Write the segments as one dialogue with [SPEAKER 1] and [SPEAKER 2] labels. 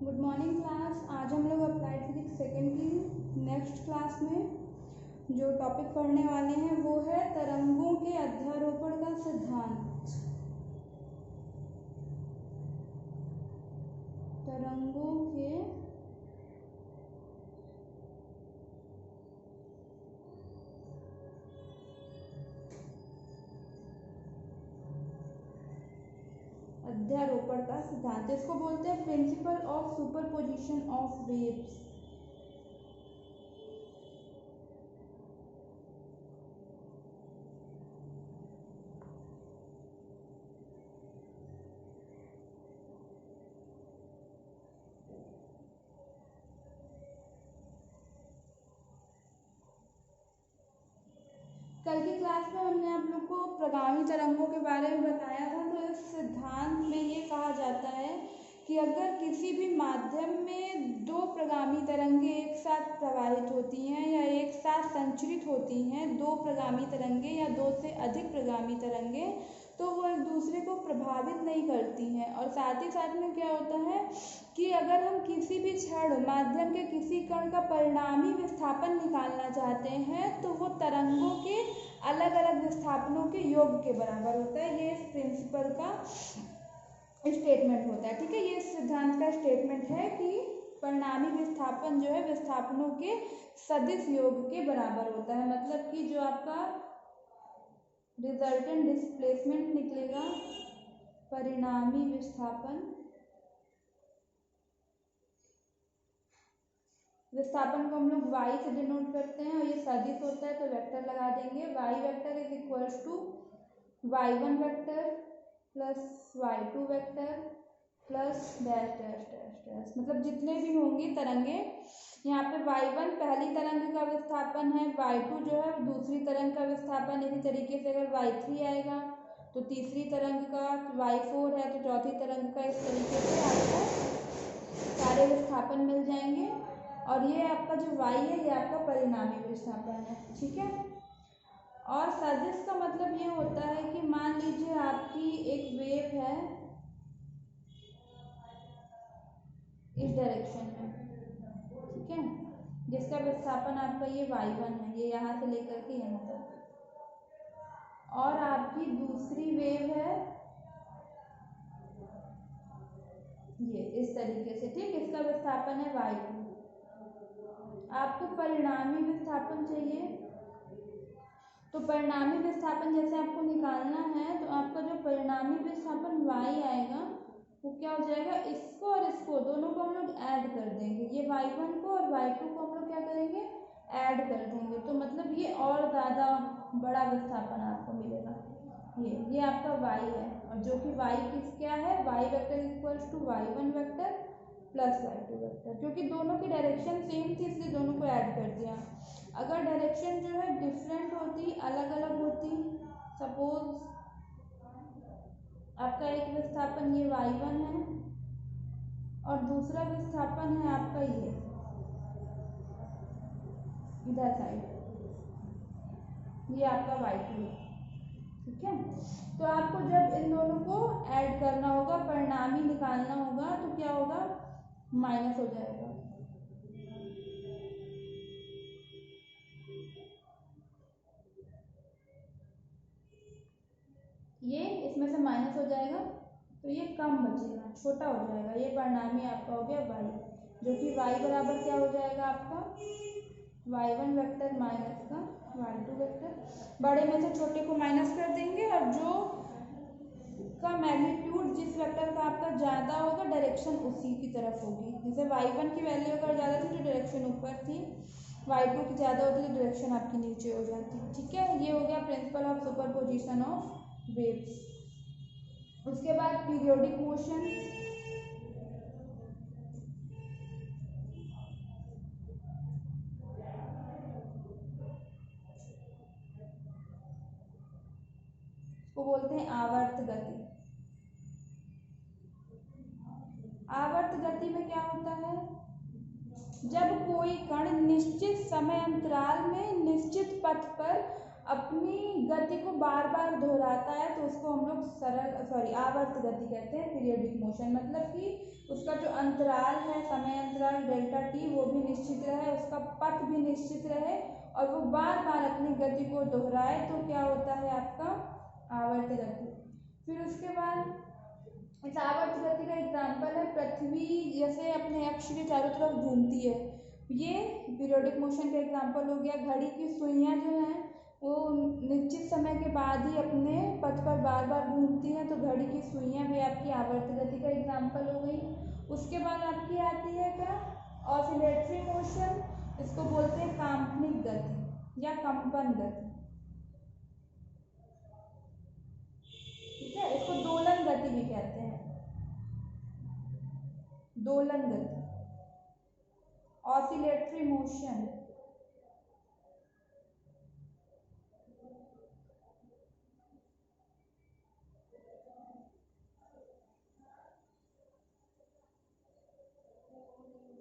[SPEAKER 1] Good morning class. आज हम लोग अप्लाइड फिजिक्स सेकेंड की नेक्स्ट क्लास में जो टॉपिक पढ़ने वाले हैं वो है तरंगों के अध्यारोपण का सिद्धांत। तरंगों के अध्यारोपण का सिद्धांत, इसको बोलते हैं principle of superposition of waves. कल की क्लास में हमने आप लोग को प्रगामी तरंगों के बारे में बताया था। तो इस सिद्धांत में ये कहा जाता है कि अगर किसी भी माध्यम में दो प्रगामी तरंगे एक साथ प्रवाहित होती हैं या एक साथ संचरित होती हैं, दो प्रगामी तरंगे या दो से अधिक प्रगामी तरंगे, तो वो एक दूसरे को प्रभावित नहीं करती हैं। और साथ ही साथ में क्या होता है कि अगर हम किसी भी क्षण माध्यम के किसी कण का परिणामी विस्थापन निकालना चाहते हैं तो वो तरंगों के अलग अलग विस्थापनों के योग के बराबर होता है। ये इस प्रिंसिपल का स्टेटमेंट होता है। ठीक है, ये सिद्धांत का स्टेटमेंट है कि परिणामी विस्थापन जो है विस्थापनों के सदिश योग के बराबर होता है। मतलब कि जो आपका रिजल्टेंट डिस्प्लेसमेंट निकलेगा, परिणामी विस्थापन को हम लोग y से डिनोट करते हैं और ये सदिश होता है तो वेक्टर लगा देंगे। y vector is equals to y1 vector plus y2 vector plus dash dash dash dash, मतलब जितने भी होंगी तरंगे। यहाँ पे y1 पहली तरंग का विस्थापन है, y2 जो है दूसरी तरंग का विस्थापन। इसी तरीके से अगर y3 आएगा तो तीसरी तरंग का, y4 है तो चौथी तरंग का। इस तरीके से आपको सारे विस्थापन मिल जाएंगे और ये आपका जो y है ये आपका परिणामी विस्थापन है। ठीक है, और सदिश का मतलब ये होता है कि मान लीजिए आपकी एक वेव है इस डायरेक्शन में, ठीक है, जिसका विस्थापन आपका ये y1 है, ये यहाँ से लेकर के यहाँ तक, और आपकी दूसरी वेव है ये इस तरीके से। ठीक, इसका विस्थापन है y2। आपको परिणामी विस्थापन चाहिए तो परिणामी विस्थापन जैसे आपको निकालना है तो आपका जो परिणामी विस्थापन y आएगा वो क्या हो जाएगा, इसको और इसको दोनों को हम लोग ऐड कर देंगे। ये y1 को और y2 को हम लोग क्या करेंगे, ऐड कर देंगे। तो मतलब ये और ज़्यादा बड़ा विस्थापन आपको मिलेगा। ये आपका y है और जो कि y किस क्या है, y vector equals to y1 vector plus y2 vector. क्योंकि दोनों की डायरेक्शन सेम थी इसलिए दोनों को ऐड कर दिया। अगर डायरेक्शन जो है डिफरेंट होती, अलग अलग होती, सपोज आपका एक विस्थापन ये y1 है और दूसरा विस्थापन है आपका ये इधर साइड, ये आपका y2 है। ठीक है, तो आपको जब इन दोनों को ऐड करना होगा, परिणामी निकालना होगा, तो क्या होगा, माइनस हो जाएगा। ये इसमें से माइनस हो जाएगा तो ये कम बचेगा, छोटा हो जाएगा। ये परिणामी आपका हो गया y, जो कि y बराबर क्या हो जाएगा आपका y1 वेक्टर माइनस का y2 वेक्टर। बड़े में से छोटे को माइनस कर देंगे और जो का मैग्नीट्यूड जिस वेक्टर का आपका ज़्यादा होगा डायरेक्शन उसी की तरफ होगी। जैसे y1 की वैल्यू अगर ज़्यादा थी तो डायरेक्शन ऊपर थी, y2 की ज़्यादा होती तो डायरेक्शन आपकी नीचे हो जाती। ठीक है, ये हो गया principle of superposition of waves. उसके बाद पीरियोडिक मोशन, को बोलते हैं आवर्त गति। आवर्त गति में क्या होता है, जब कोई कण निश्चित समय अंतराल में निश्चित पथ पर अपनी गति को बार बार दोहराता है तो उसको हम लोग आवर्त गति कहते हैं, पीरियोडिक मोशन। मतलब कि उसका जो अंतराल है, समय अंतराल डेल्टा टी, वो भी निश्चित रहे, उसका पथ भी निश्चित रहे और वो बार बार अपनी गति को दोहराए, तो क्या होता है आपका आवर्त गति। फिर उसके बाद इस आवर्त गति का एग्जाम्पल है पृथ्वी जैसे अपने अक्ष के चारों तरफ घूमती है, ये पीरियोडिक मोशन का एग्जाम्पल हो गया। घड़ी की सुइयां जो हैं वो निश्चित समय के बाद ही अपने पथ पर बार बार घूमती हैं, तो घड़ी की सुइयां भी आपकी आवर्त गति का एग्जाम्पल हो गई। उसके बाद आपकी आती है क्या ऑसिलेटरी मोशन, इसको बोलते हैं काल्पनिक गति या कंपन गति, ठीक है। इसको दोलन गति भी कहते हैं, दोलन गति, ऑसिलेटरी मोशन।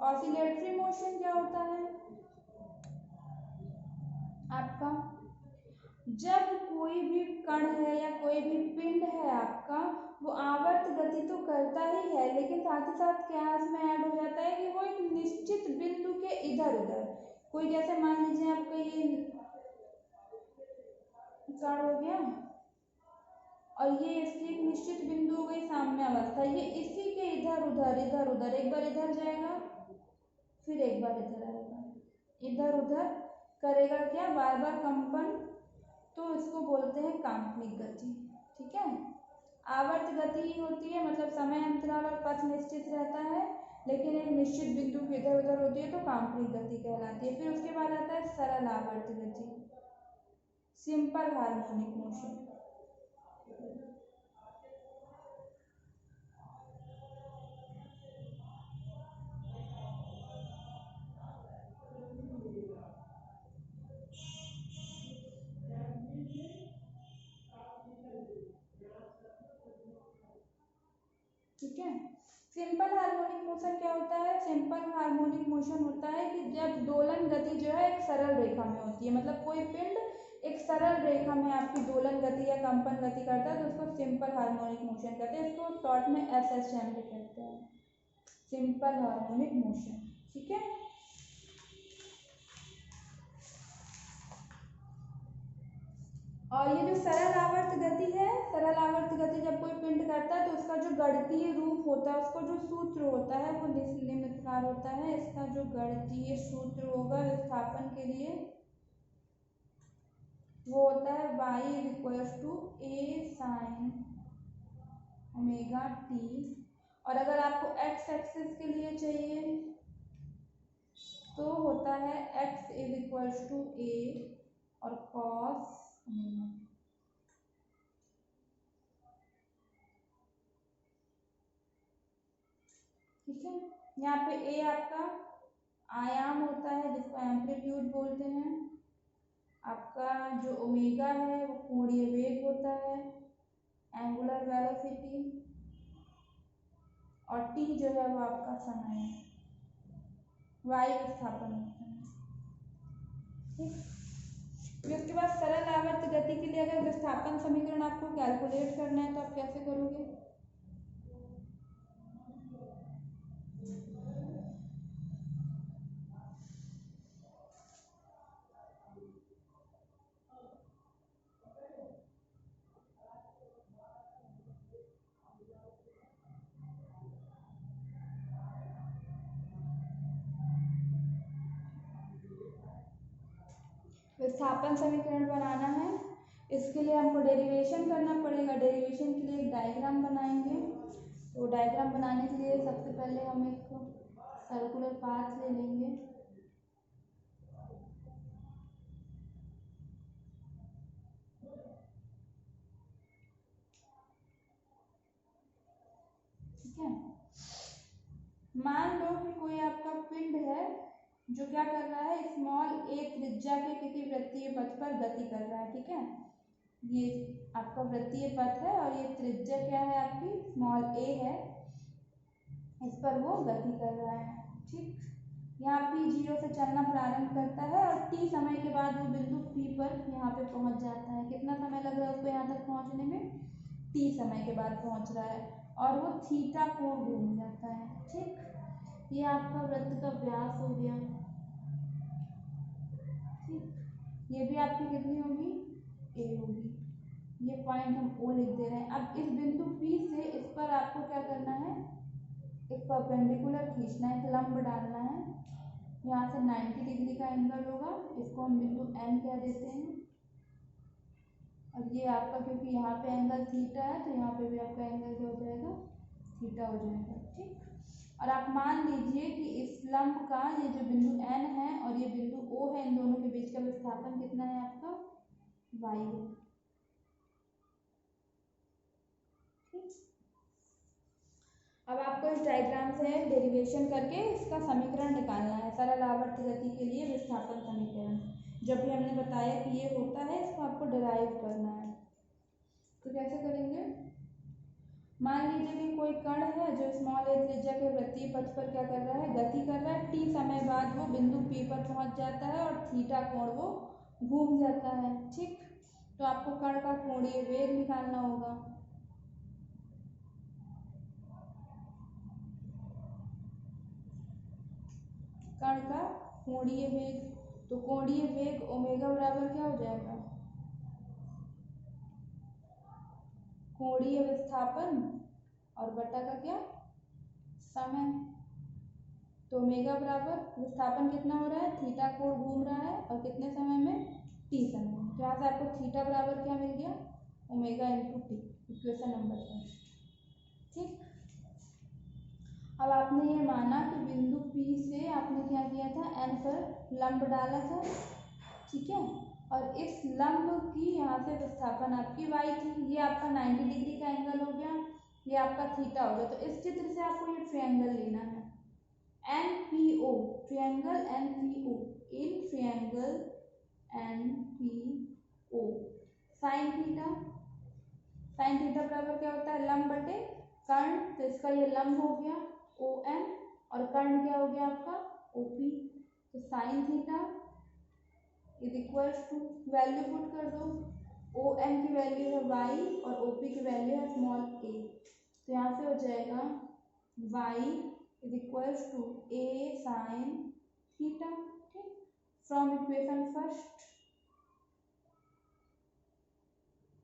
[SPEAKER 1] ऑसिलेटरी मोशन क्या होता है आपका, जब कोई भी कण है या कोई भी पिंड है आपका, वो आवर्त गति तो करता ही है, लेकिन साथ ही साथ क्या इसमें ऐड हो जाता है कि वो एक निश्चित बिंदु के इधर उधर, कोई जैसे मान लीजिए आपका ये कण हो गया और ये इसकी एक निश्चित बिंदु हो गई साम्य अवस्था, ये इसी के इधर उधर एक बार इधर जाएगा फिर एक बार इधर आएगा, इधर उधर करेगा क्या, बार बार कंपन, तो इसको बोलते हैं काल्पनिक गति, ठीक है। आवर्त गति ही होती है, मतलब समय अंतराल और पथ निश्चित रहता है, लेकिन एक निश्चित बिंदु के इधर उधर होती है, तो काल्पनिक गति कहलाती है। फिर उसके बाद आता है सरल आवर्त गति, सिंपल हार्मोनिक मोशन। ठीक है, सिंपल हार्मोनिक मोशन क्या होता है, सिंपल हार्मोनिक मोशन होता है कि जब दोलन गति जो है एक सरल रेखा में होती है, मतलब कोई पिंड एक सरल रेखा में आपकी दोलन गति या कंपन गति करता है, तो उसको सिंपल हार्मोनिक मोशन कहते हैं, इसको शॉर्ट में SHM कहते हैं, सिंपल हार्मोनिक मोशन, ठीक है। और ये जो सरल आवर्त गति है, सरल आवर्त गति जब कोई पिंड करता है तो उसका जो गणितीय रूप होता है, उसका जो सूत्र होता है वो निम्न प्रकार होता है। इसका जो गणितीय सूत्र होगा विस्थापन के लिए वो होता है y = a sin ωt, और अगर आपको x एक्सिस के लिए चाहिए तो होता है x = a और cos, ठीक है। यहाँ पे a आपका आयाम होता है जिसको एम्पलीट्यूड बोलते हैं, आपका जो ओमेगा है वो कोणीय वेग होता है, एंगुलर वेलोसिटी, और t जो है वो आपका समय है, y विस्थापन होता है, ठीक। फिर उसके बाद सरल आवर्त गति के लिए अगर विस्थापन समीकरण आपको कैलकुलेट करना है तो आप कैसे करोगे, विस्थापन समीकरण बनाना है, इसके लिए हमको डेरिवेशन करना पड़ेगा। डेरिवेशन के लिए एक डायग्राम बनाएंगे, तो डायग्राम बनाने के लिए सबसे पहले हम एक सर्कुलर पाथ ले लेंगे, ठीक है। मान लो कि कोई आपका पिंड है जो क्या कर रहा है, स्मॉल a त्रिज्या के किसी वृत्तीय पथ पर गति कर रहा है, ठीक है। ये आपका वृत्तीय पथ है और ये त्रिज्या क्या है आपकी स्मॉल a है, इस पर वो गति कर रहा है, ठीक। यहाँ p 0 से चलना प्रारंभ करता है और t समय के बाद वो बिंदु p पर यहाँ पे पहुँच जाता है। कितना समय लग रहा है उसको यहाँ तक पहुँचने में, t समय के बाद पहुँच रहा है, और वो थीटा कोण घूम जाता है, ठीक। ये आपका वृत्त का व्यास हो गया। ठीक, ये भी आपकी कितनी होगी, ए होगी। ये पॉइंट हम ओ लिख दे रहे हैं। अब इस बिंदु P से इस पर आपको क्या करना है, एक परपेंडिकुलर खींचना है, एक लंब डालना है। यहाँ से 90 डिग्री का एंगल होगा, इसको हम बिंदु N कह देते हैं। और ये आपका, क्योंकि यहाँ पे एंगल थीटा है तो यहाँ पे भी आपका एंगल क्या हो जाएगा, थीटा हो जाएगा। ठीक, और आप मान लीजिए कि इस लंब का ये जो बिंदु N है और ये बिंदु O है, इन दोनों के बीच का विस्थापन कितना है आपका, y है। अब आपको इस डायग्राम से डेरिवेशन करके इसका समीकरण निकालना है, सरल आवर्त गति के लिए विस्थापन समीकरण। जब भी हमने बताया कि ये होता है, इसको आपको डिराइव करना है। तो कैसे करेंगे, मान लीजिए कि कोई कण है जो स्मॉल a त्रिज्या के वृत्तीय पथ पर क्या कर रहा है, गति कर रहा है। t समय बाद वो बिंदु P पर पहुंच जाता है और थीटा कोण वो घूम जाता है। ठीक, तो आपको कण का कोणीय वेग निकालना होगा। कण का कोणीय वेग, तो कोणीय वेग ओमेगा बराबर क्या हो जाएगा, कोणीय विस्थापन और बटा का क्या, समय। तो ओमेगा बराबर विस्थापन कितना हो रहा है, थीटा कोण घूम रहा है और कितने समय में, टी समय में। तो यहाँ से आपको थीटा बराबर क्या मिल गया, omega into T, equation number 1। ठीक, अब आपने ये माना कि बिंदु P से आपने क्या किया था, N पर लंब डाला था। ठीक है, और इस लंब की यहाँ से विस्थापन आपकी y थी। ये आपका 90 डिग्री का एंगल हो गया, ये आपका थीटा हो गया। तो इस चित्र से आपको ये ट्रायंगल लेना है, NPO, triangle NPO, in triangle NPO sine theta, sine theta बराबर क्या होता है, लंब बटे कर्ण। तो इसका ये लंब हो गया ON और कर्ण क्या हो गया आपका OP। तो sine theta is equals to, value put कर दो, ON की वैल्यू है y और OP की वैल्यू है स्मॉल a। तो यहाँ से हो जाएगा y is equals to a sine theta. ठीक, from equation first,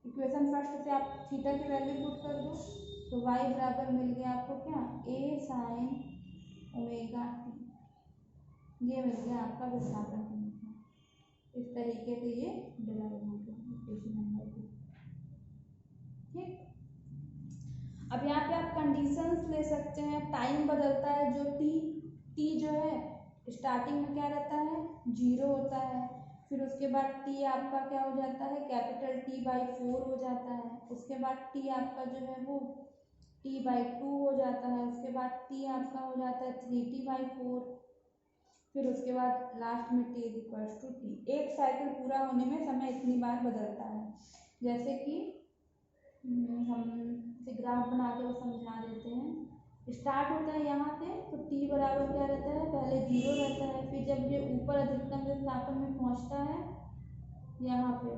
[SPEAKER 1] equation first से आप थीटा की वैल्यू पुट कर दो, तो y बराबर मिल गया आपको क्या, a साइन ओमेगा t। ये मिल गया आपका विस्थापन समीकरण। इस तरीके से ये डिराइव हो गया इक्वेशन नंबर 2। ठीक, अब यहाँ पे आप कंडीशंस ले सकते हैं। टाइम बदलता है जो t जो है स्टार्टिंग में क्या रहता है, 0 होता है। फिर उसके बाद t आपका क्या हो जाता है, कैपिटल T/4 हो जाता है। उसके बाद t आपका जो है वो T/2 हो जाता है। उसके बाद t आपका हो जाता है 3T/4। फिर उसके बाद लास्ट में t is equals to t। एक साइकिल पूरा होने में समय इतनी बार बदलता है। जैसे कि हम ग्राफ बना के वो समझा देते हैं। स्टार्ट होता है यहाँ से, तो t बराबर क्या रहता है, पहले 0 रहता है। फिर जब ये ऊपर अधिकतम विस्थापन में पहुँचता है यहाँ पे,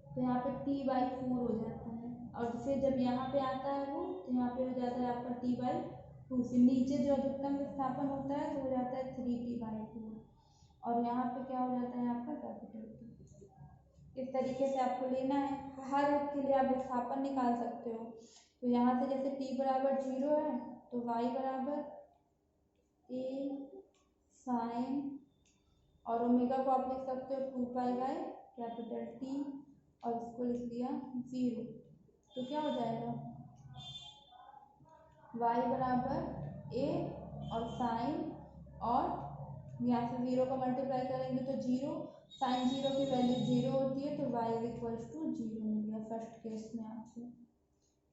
[SPEAKER 1] तो यहाँ पे T/4 हो जाता है। और फिर जब यहाँ पे आता है वो, तो यहाँ पे हो जाता है आपका T/2। फिर नीचे जो अधिकतम विस्थापन होता है तो हो जाता है 3T/4। और यहाँ पे क्या हो जाता है आपका कैपिटल T। इस तरीके से आपको लेना है, हर एक के लिए आप विस्थापन निकाल सकते हो। तो यहाँ से जैसे t बराबर 0 है, तो y बराबर a साइन, और ओमेगा को आप लिख सकते हो 2π/T, और इसको लिख दिया 0। तो क्या हो जाएगा, y बराबर a और साइन, और यहाँ से 0 का मल्टीप्लाई करेंगे तो 0, साइन 0 की वैल्यू 0 होती है, तो y इज इक्वल्स टू 0 मिल गया फर्स्ट केस में आपसे।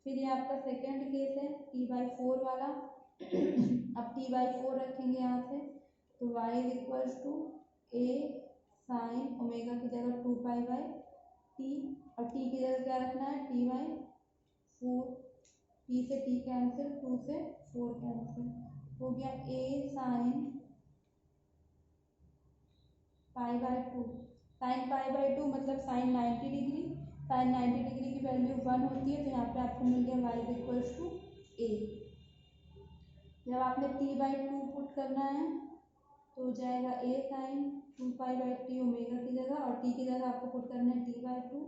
[SPEAKER 1] फिर ये आपका सेकेंड केस है T/4 वाला। अब T/4 रखेंगे यहाँ से, तो y is equals to a sine omega की जगह 2π/T, और t की जगह क्या रखना है, T/4। t से t कैंसिल, 2 से 4 कैंसिल, हो गया a साइन π/2। साइन π/2 मतलब साइन 90 डिग्री। साइन 90 डिग्री की वैल्यू 1 होती है, तो यहाँ पे आपको मिल गया y is equals to a। जब आपने t/2 पुट करना है तो हो जाएगा a sin 2π/t ओमेगा की जगह, और t की जगह आपको पुट करना है t/2,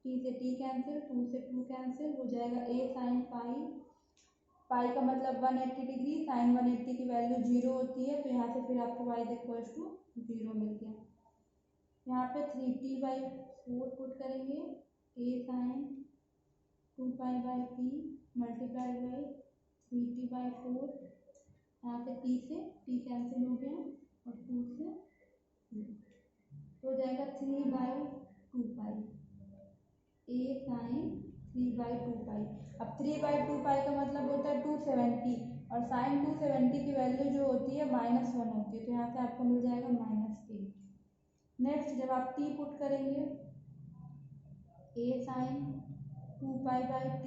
[SPEAKER 1] t से t कैंसिल, 2 से 2 कैंसिल, हो जाएगा a sin पाई, पाई का मतलब 180 डिग्री, साइन 180 की वैल्यू 0 होती है, तो यहाँ से फिर आपको y इक्वल्स टू 0 मिल गया। यहाँ पे 3t/4 पुट करेंगे, a sin 2π/t multiplied by 3t/4, यहाँ पे t से t कैंसिल हो गया और 2 से 2, तो हो जाएगा 3/2π, a sin 3/2π। अब 3/2π का मतलब होता है 270, और साइन 270 की वैल्यू जो होती है -1 होती है, तो यहाँ से आपको मिल जाएगा -8। नेक्स्ट जब आप t पुट करेंगे, a sin 2π/t,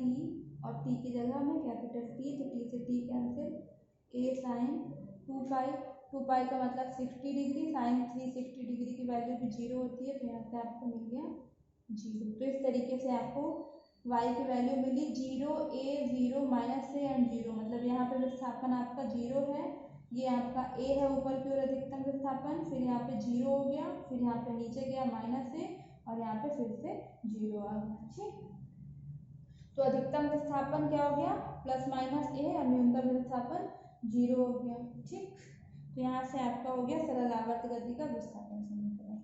[SPEAKER 1] और t की जगह में कैपिटल T, तो t से t कैंसिल, a sin 2π का मतलब 60 डिग्री, साइन 360 डिग्री की वैल्यू भी 0 होती है, तो यहाँ से आपको मिल गया 0। तो इस तरीके से आपको y की वैल्यू मिली 0, a 0, -a एंड 0, मतलब यहाँ पे विस्थापन आपका 0 है, ये आपका a है ऊपर की ओर अधिकतम विस्थापन, फिर यहाँ पे 0 हो गया, फिर यहाँ पे नीचे गया -a, और यहाँ पे फिर से 0 आ गया। ठीक, तो अधिकतम विस्थापन क्या हो गया +-a, और न्यूनतम विस्थापन 0 हो गया। ठीक, तो यहाँ से आपका हो गया सरल आवर्त गति का विस्थापन समीकरण।